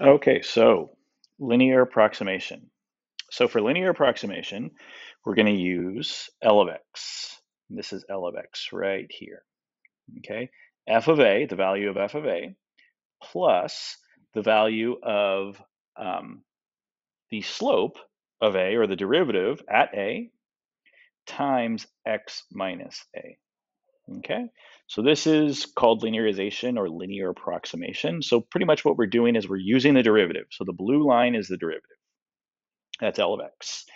Okay, so linear approximation. So for linear approximation, we're going to use L of x. This is L of x right here. Okay, f of a, the value of f of a, plus the value of the slope of a, or the derivative at a, times x minus a. Okay, so this is called linearization or linear approximation. So pretty much what we're doing is we're using the derivative. So the blue line is the derivative. That's L of x.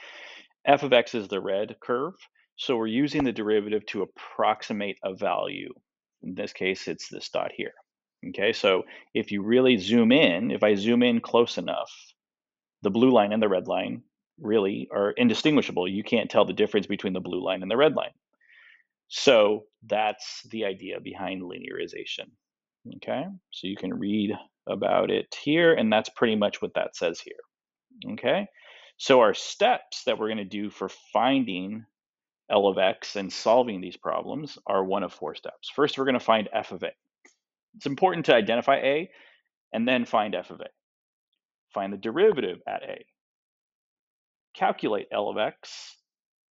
F of x is the red curve. So we're using the derivative to approximate a value. In this case, it's this dot here. Okay, so if you really zoom in, if I zoom in close enough, the blue line and the red line really are indistinguishable. You can't tell the difference between the blue line and the red line. So that's the idea behind linearization. Okay, so you can read about it here, and that's pretty much what that says here. Okay, so our steps that we're going to do for finding L of x and solving these problems are one of four steps. First, we're going to find f of a. It's important to identify a and then find f of a. Find the derivative at a. Calculate L of x,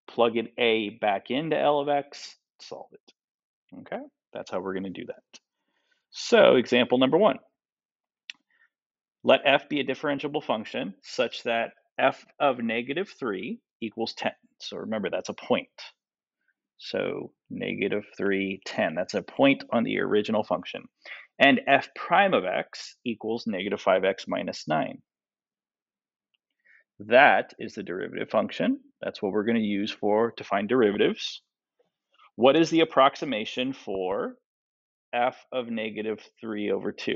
plug in a back into L of x, solve it. Okay, that's how we're going to do that. So example number one, let f be a differentiable function such that f of negative 3 equals 10. So remember, that's a point. So negative 3, 10. That's a point on the original function. And f prime of x equals negative 5x minus 9. That is the derivative function. That's what we're going to use to find derivatives. What is the approximation for f of negative 3 over 2?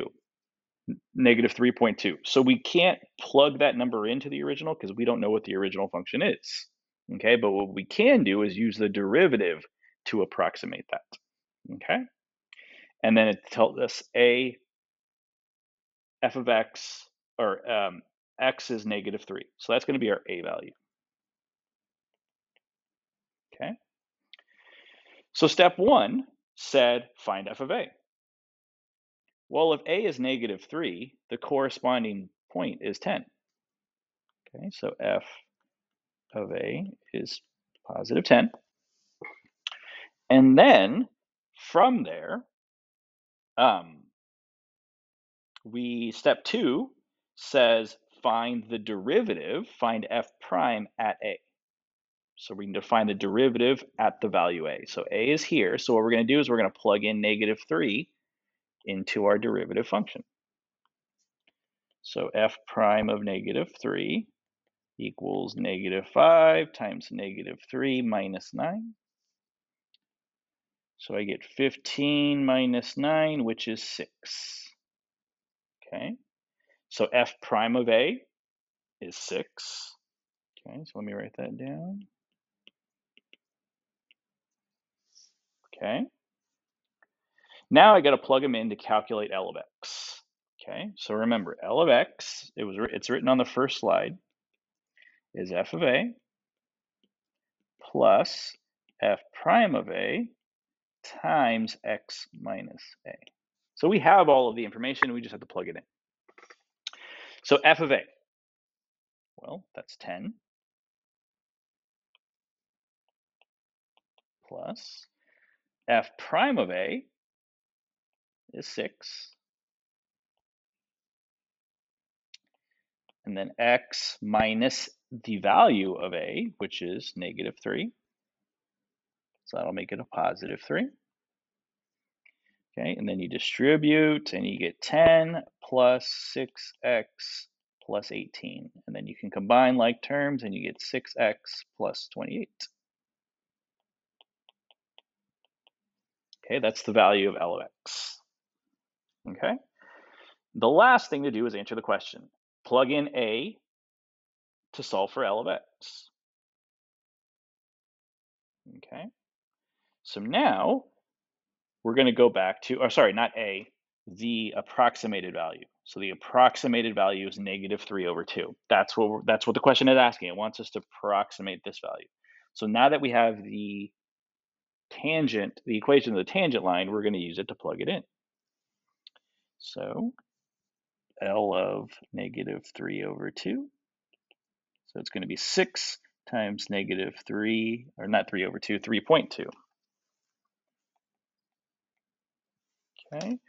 Negative 3.2. So we can't plug that number into the original because we don't know what the original function is. Okay, but what we can do is use the derivative to approximate that. Okay, and then it tells us a f of x, or x is negative 3. So that's going to be our a value. Okay, so step one said find f of a. Well, if a is negative 3, the corresponding point is 10. Okay, so f of a is positive 10. And then from there, step two says find the derivative, find f prime at a. So we need to find the derivative at the value a. So a is here. So what we're going to do is we're going to plug in negative 3 into our derivative function. So f prime of negative 3 equals negative 5 times negative 3 minus 9. So I get 15 minus 9, which is 6. Okay, so f prime of a is 6. Okay, so let me write that down. Okay, now I got to plug them in to calculate L of x. Okay, so remember, L of x, it's written on the first slide, is f of a plus f prime of a times x minus a. So we have all of the information, we just have to plug it in. So f of a, well, that's 10 plus f prime of a is 6, and then x minus the value of a, which is negative 3. So that'll make it a positive 3. Okay, and then you distribute and you get 10 plus 6x plus 18. And then you can combine like terms and you get 6x plus 28. Okay, that's the value of L of x. Okay, the last thing to do is answer the question. Plug in a to solve for L of x. Okay, so now we're going to go back to, or sorry, not a, the approximated value. So the approximated value is negative 3 over 2. That's what the question is asking. It wants us to approximate this value. So now that we have the tangent, the equation of the tangent line, we're going to use it to plug it in. So L of -3/2. So it's going to be 6 times -3, or not 3/2, 3.2. Okay,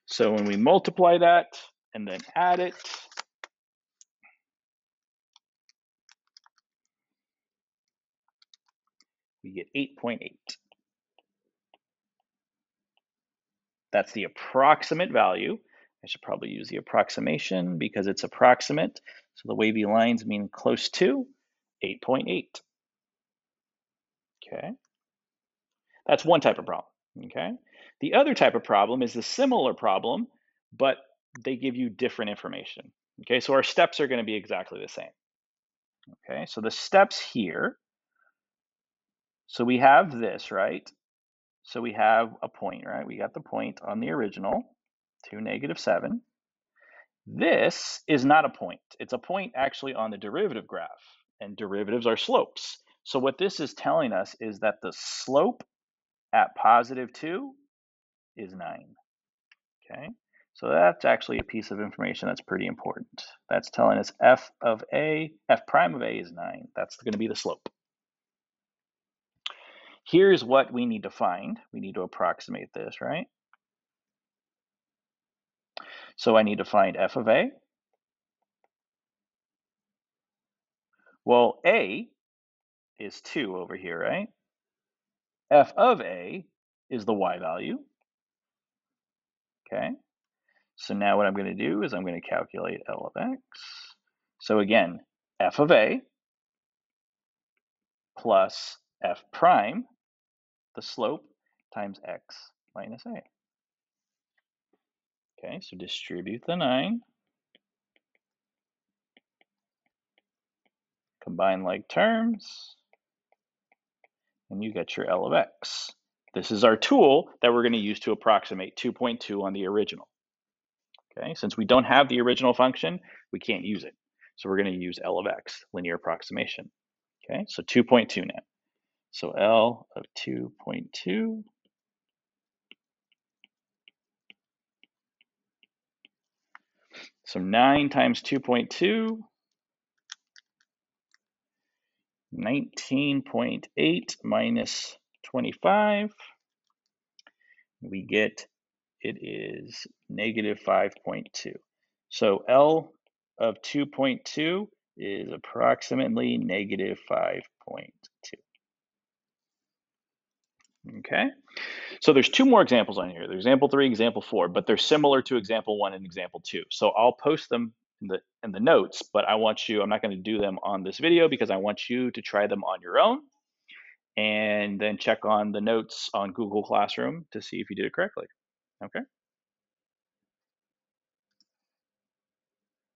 so when we multiply that and then add it, we get 8.8. That's the approximate value. I should probably use the approximation because it's approximate. So the wavy lines mean close to 8.8. Okay, that's one type of problem. Okay, the other type of problem is the similar problem, but they give you different information. Okay, so our steps are going to be exactly the same. Okay, so the steps here, so we have this, right? So we have a point, right? We got the point on the original, 2, -7. This is not a point. It's a point actually on the derivative graph, and derivatives are slopes. So what this is telling us is that the slope at +2 is 9. Okay, so that's actually a piece of information that's pretty important. That's telling us f prime of a is 9. That's going to be the slope. Here's what we need to find. We need to approximate this, right? So I need to find f of a. Well, a is 2 over here, right? F of a is the y value. Okay, so now what I'm going to do is I'm going to calculate L of x. So again, f of a plus f prime, the slope, times x minus a. Okay, so distribute the 9. Combine like terms, and you get your L of x. This is our tool that we're going to use to approximate 2.2 on the original. Okay, since we don't have the original function, we can't use it. So we're going to use L of x, linear approximation. Okay, so 2.2 now. So L of 2.2. So 9 times 2.2, 19.8 minus 25. We get it is -5.2. So L of 2.2 is approximately -5.2. Okay, so there's 2 more examples on here. There's example 3, example 4, but they're similar to example 1 and example 2. So I'll post them in the notes, but I'm not going to do them on this video because I want you to try them on your own and then check on the notes on Google Classroom to see if you did it correctly. Okay.